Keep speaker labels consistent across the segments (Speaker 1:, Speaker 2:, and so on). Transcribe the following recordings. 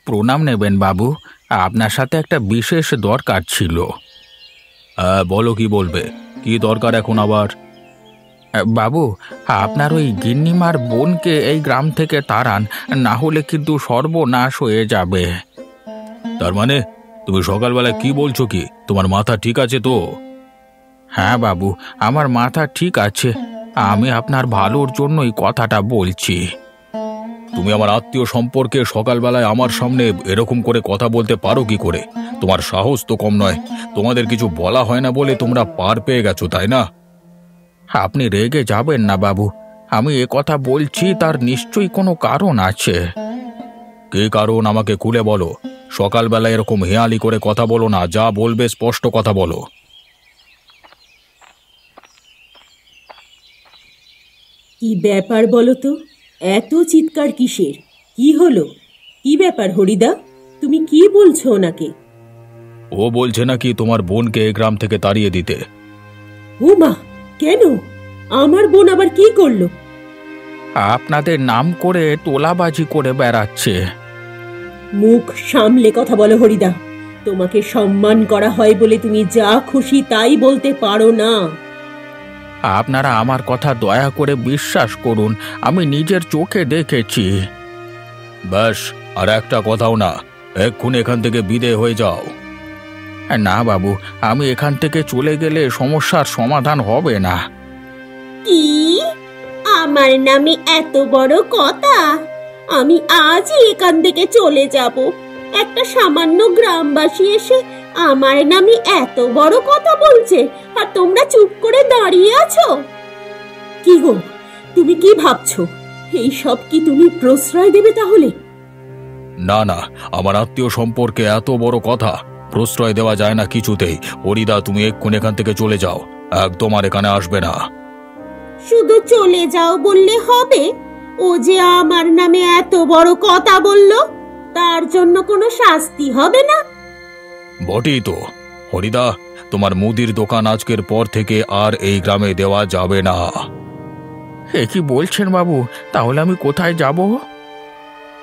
Speaker 1: প্রণাম নেবেন বাবু। আপনার সাথে একটা বিশেষ দরকার ছিল। হ্যাঁ, বলো, কি বলবে? কি দরকার এখন আবার? বাবু, আপনার ওই গিন্নিমার বোনকে এই গ্রাম থেকে তাড়ান, না হলে কিন্তু সর্বনাশ হয়ে যাবে। তার মানে তুমি সকালবেলা কি বলছো? কি তোমার মাথা ঠিক আছে তো? হ্যাঁ বাবু, আমার মাথা ঠিক আছে। আমি আপনার ভালোর জন্যই কথাটা বলছি। তুমি আমার আত্মীয় সম্পর্কে সকালবেলায় আমার সামনে এরকম করে কথা বলতে পারো কি করে? তোমার সাহস তো কম নয়। তোমাদের কিছু বলা হয় না বলে তোমরা পার পেয়ে গেছো, তাই না? আপনি রেগে যাবেন না বাবু, আমি এ কথা বলছি তার নিশ্চয়ই কোনো কারণ আছে। কি কারণ আমাকে খুলে বলো। সকালবেলা এরকম হেয়ালি করে কথা বলো না, যা বলবে স্পষ্ট কথা বলো।
Speaker 2: কি ব্যাপার বলো তো? এত চিৎকার কিসের? কি হলো? কি ব্যাপার হরিদা? তুমি কি বলছো ওনাকে?
Speaker 1: ও বলছে নাকি তোমার বোনকে এই গ্রাম থেকে তাড়িয়ে দিতে।
Speaker 2: ও মা, কেন? আমার বোন আবার কি করলো?
Speaker 1: আপনাদের নাম করে তোলাবাজি করে বেড়াচ্ছে।
Speaker 2: মুখ সামলে কথা বলো হরিদা। তোমাকে সম্মান করা হয় বলে তুমি যা খুশি তাই বলতে পারো না।
Speaker 1: আপনারা আমার কথা দয়া করে বিশ্বাস করুন, আমি নিজের চোখে দেখেছি। ব্যাস, আর একটা কথাও না। এক্ষুনি এখান থেকে বিদেয় হয়ে যাও। না বাবু, আমি এখান থেকে চলে গেলে সমস্যার সমাধান হবে না।
Speaker 2: কি? আমার নামে এত বড় কথা? আমি আজই এখান থেকে চলে যাব। একটা সামান্য গ্রামবাসী এসে আমার নামে এত বড় কথা বলছে, আর তোমরা চুপ করে দাঁড়িয়ে আছো? কি গো, তুমি কি ভাবছো? এই সব কি তুমি প্রশ্রয় দেবে তাহলে?
Speaker 1: না না, আমার আত্মীয় সম্পর্কে এত বড় কথা প্রশ্রয় দেওয়া যায় না কিছুতেই। হরিদা, তুমি এক্ষুনি এখান থেকে চলে যাও, একদম আর এখানে আসবে না।
Speaker 2: শুধু চলে যাও বললে হবে? ও যে আমার নামে এত বড় কথা বলল, তার জন্য কোনো শাস্তি হবে না?
Speaker 1: বটেই তো। হরিদা, তোমার মুদির দোকান আজকের পর থেকে আর এই গ্রামে দেওয়া যাবে না। এ কি বলছেন বাবু? তাহলে আমি কোথায় যাব?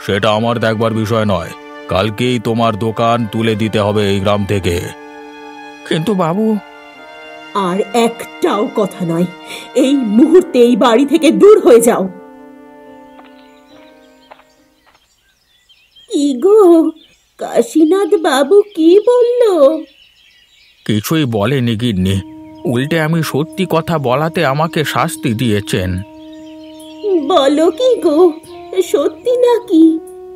Speaker 1: সেটা আমার দেখবার বিষয় নয়। কালকেই তোমার দোকান তুলে দিতে হবে এই গ্রাম থেকে। কিন্তু বাবু।
Speaker 2: আর একটাও কথা নয়। এই মুহূর্তে এই বাড়ি থেকে দূর হয়ে যাও। কি গো, কাশীনাথ বাবু কি বলল?
Speaker 1: কিছুই বলেনি গিন্নি, উল্টে আমি সত্যি কথা বলাতে আমাকে শাস্তি দিয়েছেন।
Speaker 2: বলো কি গো, সত্যি নাকি?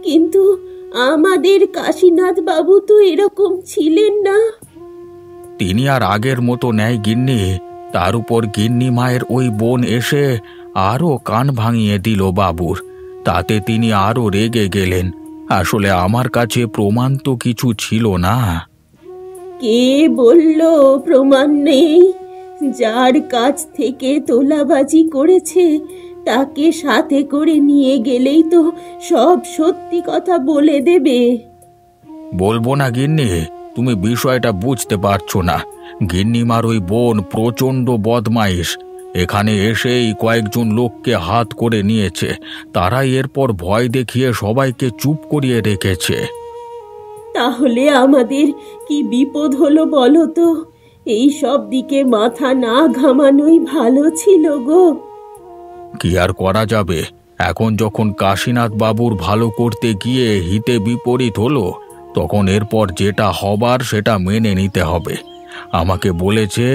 Speaker 2: কিন্তু আমাদের কাশীনাথ বাবু তো এরকম ছিলেন না।
Speaker 1: তিনি আর আগের মতো নেয় গিন্নি। তার উপর গিন্নি মায়ের ওই বোন এসে আরও কান ভাঙিয়ে দিল বাবুর। তাতে তিনি আরও রেগে গেলেন। আসলে আমার কাছে প্রমাণ তো কিছু ছিল না।
Speaker 2: কে বলল প্রমাণ নেই? যার কাছ থেকে তোলাবাজি করেছে তাকে সাথে করে নিয়ে গেলেই তো সব সত্যি কথা বলে দেবে।
Speaker 1: বলবো না গিন্নি, তুমি বিষয়টা বুঝতে পারছো না। গিন্নিমার ওই বোন প্রচণ্ড বদমাইশ। এখানে এসেই কয়েকজন লোককে হাত করে নিয়েছে। তারাই এরপর ভয় দেখিয়ে সবাইকে চুপ করিয়ে রেখেছে।
Speaker 2: তাহলে আমাদের কি বিপদ হলো বলো তো? এই সব দিকে মাথা না ঘামানোই ভালো ছিল গো।
Speaker 1: কি আর করা যাবে? এখন যখন কাশীনাথ বাবুর ভালো করতে গিয়ে হিতে বিপরীত হলো, তখন এরপর যেটা হবার সেটা মেনে নিতে হবে। আমাকে বলেছে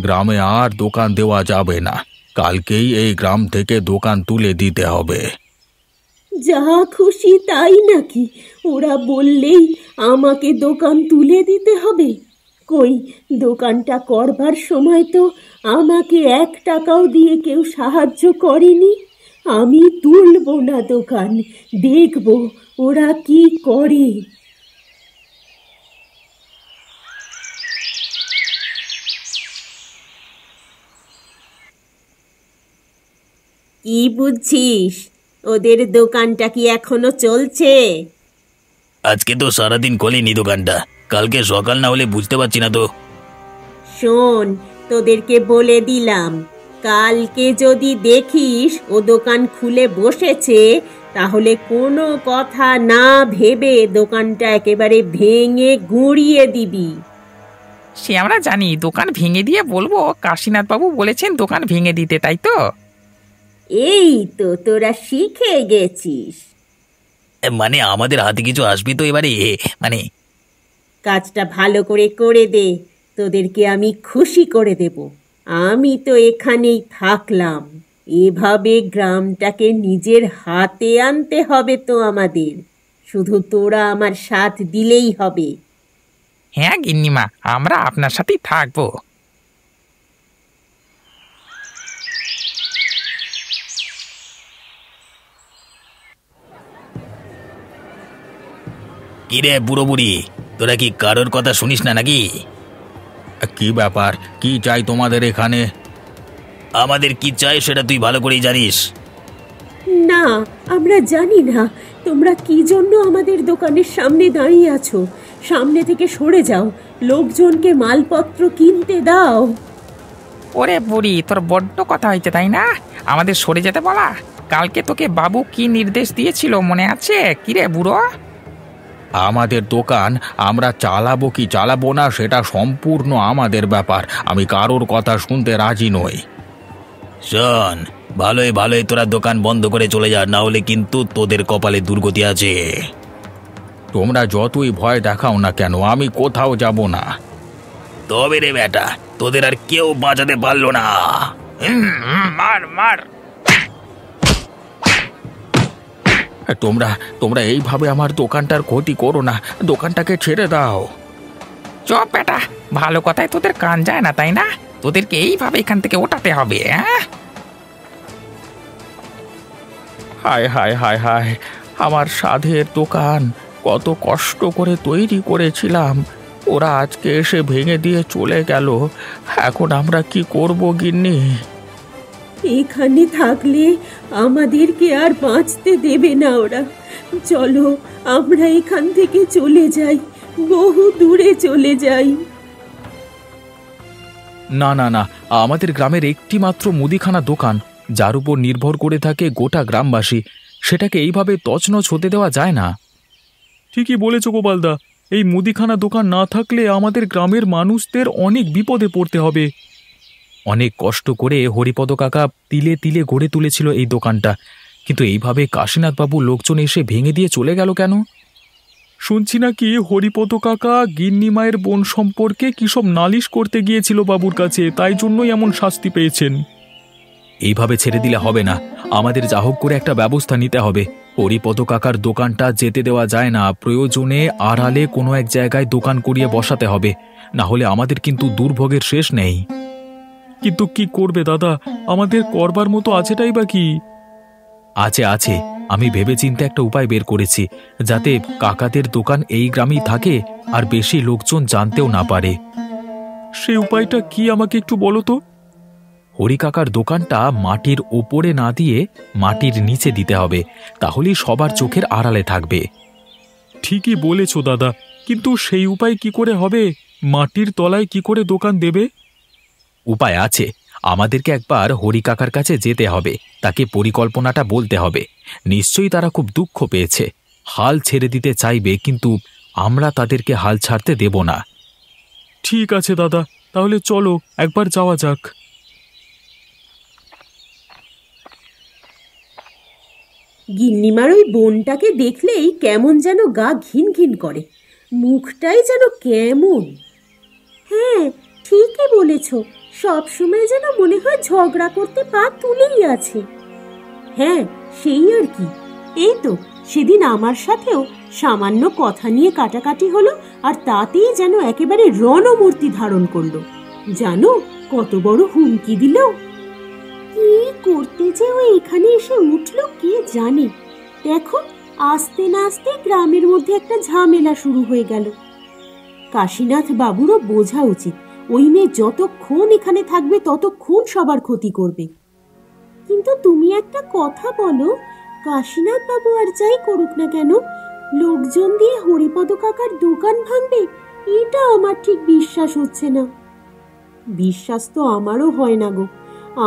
Speaker 1: গ্রামে আর দোকান দেওয়া যাবে না, কালকেই এই গ্রাম থেকে দোকান তুলে দিতে হবে।
Speaker 2: যা খুশি তাই নাকি? ওরা বললেই আমাকে দোকান তুলে দিতে হবে? কই, দোকানটা করবার সময় তো আমাকে 1 টাকাও দিয়ে কেউ সাহায্য করেনি। আমি তুলবো না দোকান, দেখবো ওরা কি করে। কি বুঝছিস? ওদের দোকানটা কি এখনো চলছে?
Speaker 1: আজকে তো সারাদিন খোলেনি দোকানটা, কালকে সকাল না হলে বুঝতে পারছি না তো।
Speaker 2: শোন, তোদেরকে বলে দিলাম, কালকে যদি দেখিস ও দোকান খুলে বসেছে, তাহলে কোনো কথা না ভেবে দোকানটা একেবারে ভেঙে গুঁড়িয়ে দিবি।
Speaker 3: সে আমরা জানি, দোকান ভেঙে দিয়ে বলবো কাশীনাথ বাবু বলেছেন দোকান ভেঙে দিতে, তাই তো?
Speaker 2: এই তো তোরা শিখে গেছিস।
Speaker 4: মানে আমাদের হাতে কিছু আসবি তো এবারে, মানে
Speaker 2: কাজটা ভালো করে করে দে, তোদেরকে আমি খুশি করে দেব। আমি তো এখানেই থাকলাম, এভাবে গ্রামটাকে নিজের হাতে আনতে হবে তো আমাদের। শুধু তোরা আমার সাথ দিলেই হবে।
Speaker 3: হ্যাঁ গিন্নিমা, আমরা আপনার সাথেই থাকবো।
Speaker 4: কিরে বুড়ো বুড়ি, তোরা কি কারোর কথা শুনিস না নাকি?
Speaker 1: কি ব্যাপার, কি চাই তোমাদের এখানে?
Speaker 4: আমাদের কি চাই সেটা তুই ভালো করেই জানিস।
Speaker 2: না, আমরা জানি না তোমরা কি জন্য আমাদের দোকানের সামনে দাঁড়িয়ে আছো। সামনে থেকে সরে যাও, লোকজনকে মালপত্র কিনতে দাও।
Speaker 3: ওরে বুড়ি, তোর বড্ড কথা হয়েছে তাই না? আমাদের সরে যেতে বলা? কালকে তোকে বাবু কি নির্দেশ দিয়েছিল মনে আছে? কিরে বুড়ো?
Speaker 1: আমাদের দোকান আমরা চালাবো কি চালাবো না সেটা সম্পূর্ণ আমাদের ব্যাপার। আমি কারোর কথা শুনতে রাজি নই।
Speaker 4: শোন, ভালোই ভালোই তোরা দোকান বন্ধ করে চলে যা, না হলে কিন্তু তোদের কপালে দুর্গতি আছে।
Speaker 1: তোমরা যতই ভয় দেখাও না কেন, আমি কোথাও যাব না।
Speaker 4: তবে রে বেটা, তোদের আর কেউ বাঁচাতে পারলো না।
Speaker 3: মার মার।
Speaker 1: তোমরা তোমরা এইভাবে আমার দোকানটার ক্ষতি করো না, দোকানটাকে ছেড়ে দাও।
Speaker 3: চপ বেটা, ভালো কথায় তোদের কান যায় না তাই না? তোদেরকে এইভাবে এখান থেকে ওঠাতে হবে। হ্যাঁ,
Speaker 1: হায় হায় হায় হায়, আমার সাধের দোকান কত কষ্ট করে তৈরি করেছিলাম, ওরা আজকে এসে ভেঙে দিয়ে চলে গেল। এখন আমরা কি করব গিন্নি?
Speaker 2: এখানে থাকলে আমাদেরকে আর বাঁচতে দেবে না ওরা। চলো আমরা এখান থেকে চলে যাই, বহু দূরে চলে যাই।
Speaker 1: না না না, আমাদের গ্রামের একটি মাত্র মুদিখানা দোকান, যার উপর নির্ভর করে থাকে গোটা গ্রামবাসী, সেটাকে এইভাবে তছনছ হতে দেওয়া যায় না। ঠিকই বলেছ গোপালদা, এই মুদিখানা দোকান না থাকলে আমাদের গ্রামের মানুষদের অনেক বিপদে পড়তে হবে। অনেক কষ্ট করে হরিপদ কাকা তিলে তিলে গড়ে তুলেছিল এই দোকানটা, কিন্তু এইভাবে কাশীনাথবাবু লোকজন এসে ভেঙে দিয়ে চলে গেল কেন? শুনছি নাকি হরিপদ কাকা গিন্নি মায়ের বোন সম্পর্কে কিসব নালিশ করতে গিয়েছিল বাবুর কাছে, তাই জন্যই এমন শাস্তি পেয়েছেন। এইভাবে ছেড়ে দিলে হবে না, আমাদের যা হোক করে একটা ব্যবস্থা নিতে হবে। হরিপদ কাকার দোকানটা যেতে দেওয়া যায় না, প্রয়োজনে আড়ালে কোনো এক জায়গায় দোকান করিয়ে বসাতে হবে, না হলে আমাদের কিন্তু দুর্ভোগের শেষ নেই। কিন্তু কি করবে দাদা, আমাদের করবার মতো আছেটাই বা কি? আছে আছে, আমি ভেবেচিন্তে একটা উপায় বের করেছি, যাতে কাকাদের দোকান এই গ্রামেই থাকে আর বেশি লোকজন জানতেও না পারে। সেই উপায়টা কি আমাকে একটু বলো তো? হরি কাকার দোকানটা মাটির ওপরে না দিয়ে মাটির নিচে দিতে হবে, তাহলেই সবার চোখের আড়ালে থাকবে। ঠিকই বলেছ দাদা, কিন্তু সেই উপায় কি করে হবে? মাটির তলায় কি করে দোকান দেবে? উপায় আছে, আমাদেরকে একবার হরি কাকার কাছে যেতে হবে, তাকে পরিকল্পনাটা বলতে হবে। নিশ্চয়ই তারা খুব দুঃখ পেয়েছে, হাল ছেড়ে দিতে চাইবে, কিন্তু আমরা তাদেরকে হাল ছাড়তে দেব না। ঠিক আছে দাদা, তাহলে চলো একবার যাওয়া যাক।
Speaker 2: গিন্নিমার ওই বোনটাকে দেখলেই কেমন যেন গা ঘিন ঘিন করে, মুখটাই যেন কেমন। হ্যাঁ, ঠিকই বলেছ, সবসময় যেন মনে হয় ঝগড়া করতে পা তুলেই আছে। হ্যাঁ, সেই আর কি। এই তো সেদিন আমার সাথেও সামান্য কথা নিয়ে কাটাকাটি হলো, আর তাতেই যেন একেবারে রণমূর্তি ধারণ করলো। জানো কত বড় হুমকি দিল! কি করতে যে ও এখানে এসে উঠলো কে জানে। দেখো, আস্তে না আস্তে গ্রামের মধ্যে একটা ঝামেলা শুরু হয়ে গেল। কাশীনাথ বাবুরও বোঝা উচিত, ওই মেয়ে যতক্ষণ এখানে থাকবে ততক্ষণ সবার ক্ষতি করবে। কিন্তু তুমি একটা কথা বলো, কাশীনাথ বাবু আর যাই করুক না কেন, লোকজন দিয়ে হরিপদ কাকার দোকান ভাঙবে, এটা আমার ঠিক বিশ্বাস হচ্ছে না। বিশ্বাস তো আমারও হয় না গো,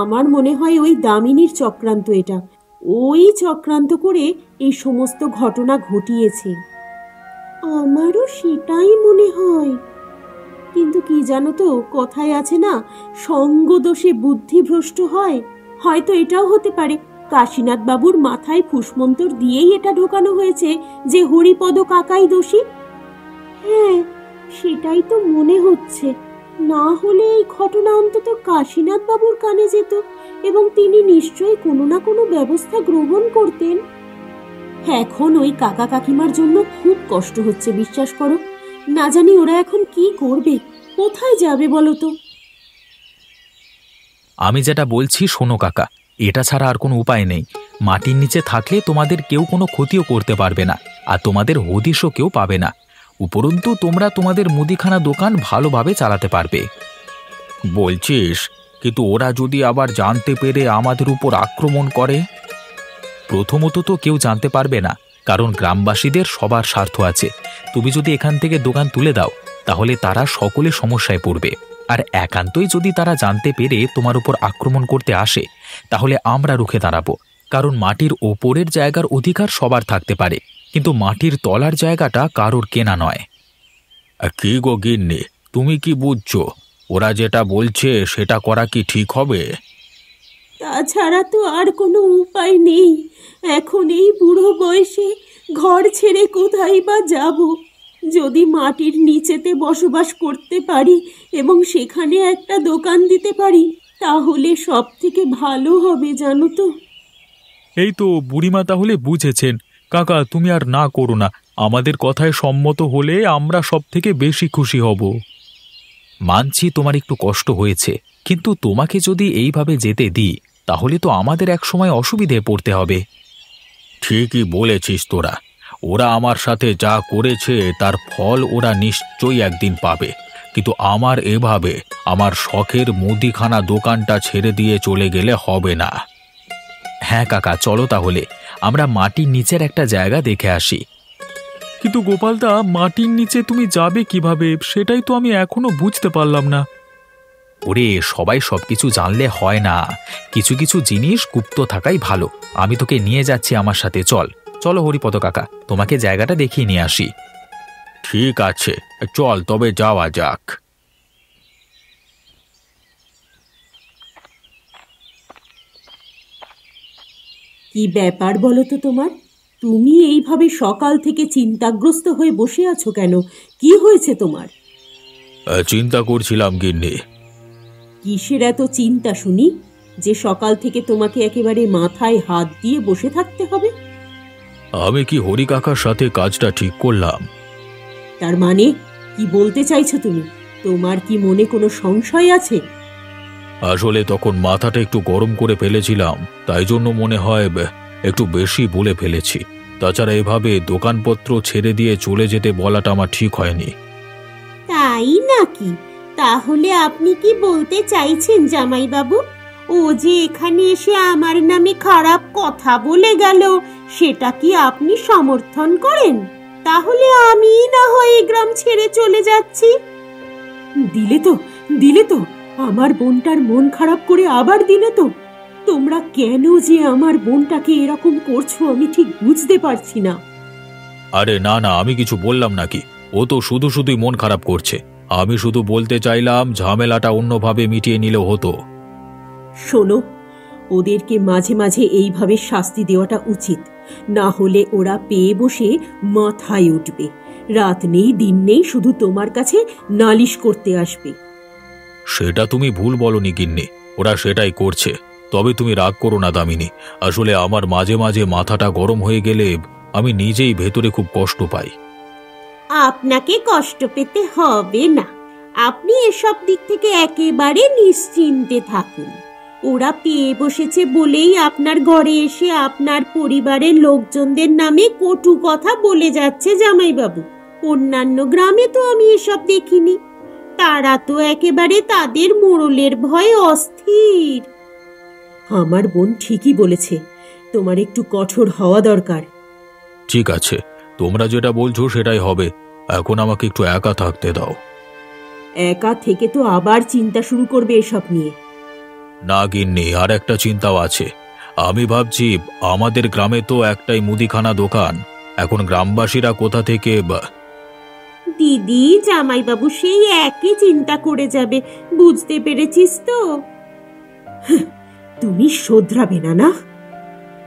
Speaker 2: আমার মনে হয় ওই দামিনীর চক্রান্ত এটা। ওই চক্রান্ত করে এই সমস্ত ঘটনা ঘটিয়েছে। আমারও সেটাই মনে হয়, কিন্তু কি জানো তো, কথায় আছে না, সঙ্গ দোষে বুদ্ধি ভ্রষ্ট হয়। হয়তো এটাও হতে পারে কাশীনাথ বাবুর মাথায় ফুসমন্তর দিয়েই এটা ঢোকানো হয়েছে যে হরিপদ কাকাই দোষী। হ্যাঁ, সেটাই তো মনে হচ্ছে। না হলে এই ঘটনা অন্তত কাশীনাথ বাবুর কানে যেত এবং তিনি নিশ্চয়ই কোনো না কোনো ব্যবস্থা গ্রহণ করতেন। এখন ওই কাকা কাকিমার জন্য খুব কষ্ট হচ্ছে, বিশ্বাস করো। না জানি ওরা এখন কি করবে, কোথায় যাবে বলো তো।
Speaker 1: আমি যেটা বলছি শোনো কাকা, এটা ছাড়া আর কোনো উপায় নেই। মাটির নিচে থাকলে তোমাদের কেউ কোনো ক্ষতিও করতে পারবে না, আর তোমাদের হদিশও কেউ পাবে না। উপরন্তু তোমরা তোমাদের মুদিখানা দোকান ভালোভাবে চালাতে পারবে। বলছিস, কিন্তু ওরা যদি আবার জানতে পেরে আমাদের উপর আক্রমণ করে? প্রথমত তো কেউ জানতে পারবে না, কারণ গ্রামবাসীদের সবার স্বার্থ আছে। তুমি যদি এখান থেকে দোকান তুলে দাও, তাহলে তারা সকলে সমস্যায় পড়বে। আর একান্তই যদি তারা জানতে পেরে তোমার উপর আক্রমণ করতে আসে, তাহলে আমরা রুখে দাঁড়াবো। কারণ মাটির ওপরের জায়গার অধিকার সবার থাকতে পারে, কিন্তু মাটির তলার জায়গাটা কারোর কেনা নয়। কি গো গিন্নি, তুমি কি বুঝছো? ওরা যেটা বলছে সেটা করা কি ঠিক হবে?
Speaker 2: তাছাড়া তো আর কোনো উপায় নেই। এখন এই বুড়ো বয়সে ঘর ছেড়ে কোথায় বা যাব? যদি মাটির নিচেতে বসবাস করতে পারি এবং সেখানে একটা দোকান দিতে পারি, তাহলে সব থেকে ভালো হবে, জানো তো।
Speaker 1: এই তো বুড়িমা তাহলে বুঝেছেন। কাকা, তুমি আর না করো না। আমাদের কথায় সম্মত হলে আমরা সব থেকে বেশি খুশি হব। মানছি তোমার একটু কষ্ট হয়েছে, কিন্তু তোমাকে যদি এইভাবে যেতে দিই, তাহলে তো আমাদের এক সময় অসুবিধায় পড়তে হবে। ঠিকই বলেছিস তোরা। ওরা আমার সাথে যা করেছে তার ফল ওরা নিশ্চয়ই একদিন পাবে, কিন্তু আমার এভাবে আমার শখের মুদিখানা দোকানটা ছেড়ে দিয়ে চলে গেলে হবে না। হ্যাঁ কাকা, চলো তাহলে আমরা মাটির নিচের একটা জায়গা দেখে আসি। কিন্তু গোপালদা, মাটির নিচে তুমি যাবে কিভাবে, সেটাই তো আমি এখনো বুঝতে পারলাম না। ওরে, সবাই সবকিছু জানলে হয় না, কিছু কিছু জিনিস গুপ্ত থাকাই ভালো। আমি তোকে নিয়ে যাচ্ছি আমার সাথে, চল। চলো হরিপদ কাকা, তোমাকে জায়গাটা দেখিয়ে নিয়ে আসি। ঠিক আছে, চল তবে যাওয়া যাক।
Speaker 2: কি ব্যাপার বলো তো তোমার? তুমি এইভাবে সকাল থেকে চিন্তাগ্রস্ত হয়ে বসে আছো কেন? কি হয়েছে তোমার?
Speaker 1: চিন্তা করছিলাম গিন্নি।
Speaker 2: কিসের এত চিন্তা শুনি, যে সকাল থেকে তোমাকে একেবারে মাথায় হাত দিয়ে বসে থাকতে হবে?
Speaker 1: আমি কি হরি কাকার সাথে কাজটা ঠিক করলাম?
Speaker 2: তার মানে কি বলতে চাইছো তুমি? তোমার কি মনে কোনো সংশয় আছে?
Speaker 1: আসলে তখন মাথাটা একটু গরম করে ফেলেছিলাম, তাই জন্য মনে হয় একটু বেশি বলে ফেলেছি। তাছাড়া এভাবে দোকানপত্র ছেড়ে দিয়ে চলে যেতে বলাটা আমার ঠিক হয়নি।
Speaker 2: তাই নাকি? তাহলে আপনি কি বলতে চাইছেন জামাইবাবু, ও যে এখানে এসে আমার নামে খারাপ কথা বলে গেল, সেটা কি আপনি সমর্থন করেন? তাহলে আমি না হয় এই গ্রাম ছেড়ে চলে যাচ্ছি। দিলে তো আমার বোনটার মন খারাপ করে আবার দিলে তো। তোমরা কেন যে আমার বোনটাকে এরকম করছো আমি ঠিক বুঝতে পারছি না।
Speaker 1: আরে না না, আমি কিছু বললাম নাকি? ও তো শুধু শুধুই মন খারাপ করছে। আমি শুধু বলতে চাইলাম ঝামেলাটা অন্যভাবে মিটিয়ে নিলেও হতো।
Speaker 2: শোনো, ওদেরকে মাঝে মাঝে এইভাবে শাস্তি দেওয়াটা উচিত, না হলে ওরা পেয়ে বসে মাথায় উঠবে। রাত নেই দিন নেই শুধু তোমার কাছে নালিশ করতে আসবে।
Speaker 1: সেটা তুমি ভুল বলনি গিন্নি, ওরা সেটাই করছে। তবে তুমি রাগ করো না দামিনী। আসলে আমার মাঝে মাঝে মাথাটা গরম হয়ে গেলে আমি নিজেই ভেতরে খুব কষ্ট পাই।
Speaker 2: আপনাকে কষ্ট পেতে হবে না, আপনি এসব দিক থেকে একেবারে নিশ্চিন্তে থাকুন। ওরা পেয়ে বসেছে বলেই আপনার ঘরে এসে আপনার পরিবারের লোকজনদের নামে কটু কথা বলে যাচ্ছে জামাইবাবু। অন্যান্য গ্রামে তো আমি এসব দেখিনি। তারা তো একেবারে তাদের মোড়লের ভয়ে অস্থির। আমার বোন ঠিকই বলেছে, তোমার একটু কঠোর হওয়া দরকার।
Speaker 1: ঠিক আছে, তোমরা যেটা বলছো সেটাই হবে। এখন আমাকে একটু একা থাকতে দাও।
Speaker 2: একা থেকে তো আবার চিন্তা শুরু করবে এসব নিয়ে।
Speaker 1: না গিন্নি, আর একটা চিন্তাও আছে। আমি ভাবছি আমাদের গ্রামে তো একটাই মুদিখানা দোকান, এখন গ্রামবাসীরা কোথা থেকে
Speaker 2: দিদি জামাইবাবু সেই একই চিন্তা করে যাবে, বুঝতে পেরেছিস তো? তুমি শোধরাবে না না?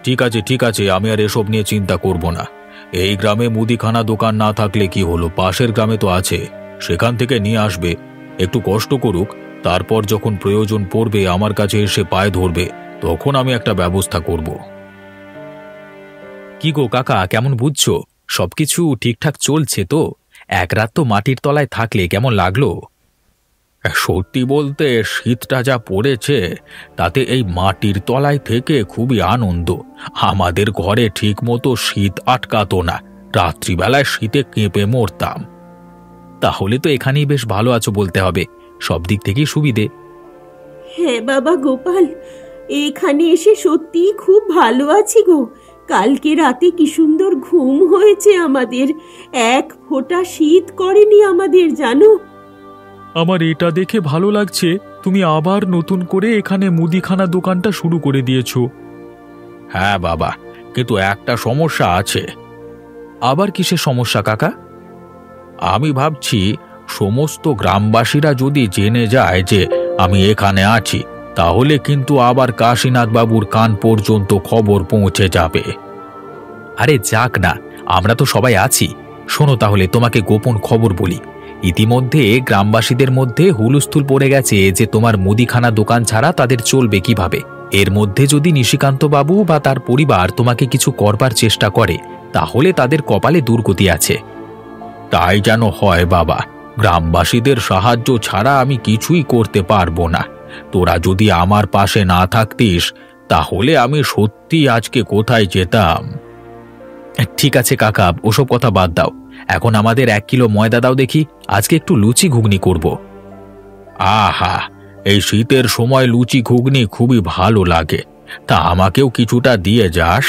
Speaker 1: ঠিক আছে, আমি আর এসব নিয়ে চিন্তা করব না। এই গ্রামে মুদিখানা দোকান না থাকলে কি হলো, পাশের গ্রামে তো আছে, সেখান থেকে নিয়ে আসবে। একটু কষ্ট করুক, তারপর যখন প্রয়োজন পড়বে আমার কাছে এসে পায়ে ধরবে, তখন আমি একটা ব্যবস্থা করব। কি গো কাকা, কেমন বুঝছো? সবকিছু ঠিকঠাক চলছে তো? এক রাত তো মাটির তলায় থাকলে কেমন লাগলো? সত্যি বলতে শীতটা যা পড়েছে, তাতে এই মাটির তলায় থেকে খুবই আনন্দ। আমাদের ঘরে ঠিক মতো শীত আটকাতো না, রাত্রিবেলায় শীতে কেঁপে মরতাম। তাহলে তো এখানেই বেশ ভালো আছো বলতে হবে, সব দিক থেকেই সুবিধে।
Speaker 2: হ্যাঁ বাবা গোপাল, এখানে এসে সত্যিই খুব ভালো আছি গো। কালকে রাতে কি সুন্দর ঘুম হয়েছে আমাদের, এক ফোঁটা শীত করেনি আমাদের, জানো?
Speaker 1: আমার এটা দেখে ভালো লাগছে, তুমি আবার নতুন করে এখানে মুদিখানা দোকানটা শুরু করে দিয়েছো। হ্যাঁ বাবা, কিন্তু একটা সমস্যা আছে। আবার কিসের সমস্যা কাকা? আমি ভাবছি সমস্ত গ্রামবাসীরা যদি জেনে যায় যে আমি এখানে আছি, তাহলে কিন্তু আবার কাশীনাথ বাবুর কান পর্যন্ত খবর পৌঁছে যাবে। আরে যাক না, আমরা তো সবাই আছি। শোনো তাহলে তোমাকে গোপন খবর বলি। ইতিমধ্যে গ্রামবাসীদের মধ্যে হুলস্থুল পড়ে গেছে যে তোমার মুদিখানা দোকান ছাড়া তাদের চলবে কিভাবে। এর মধ্যে যদি নিশিকান্ত বাবু বা তার পরিবার তোমাকে কিছু করবার চেষ্টা করে, তাহলে তাদের কপালে দুর্গতি আছে। তাই যেন হয় বাবা, গ্রামবাসীদের সাহায্য ছাড়া আমি কিছুই করতে পারবো না। তোরা যদি আমার পাশে না থাকতিস, তাহলে আমি সত্যি আজকে কোথায় যেতাম। ঠিক আছে কাকা, ওসব কথা বাদ দাও। এখন আমাদের 1 কিলো ময়দা দাও দেখি, আজকে একটু লুচি ঘুগনি করব। আহা, এই শীতের সময় লুচি ঘুগনি খুবই ভালো লাগে, তা আমাকেও কিছুটা দিয়ে যাস।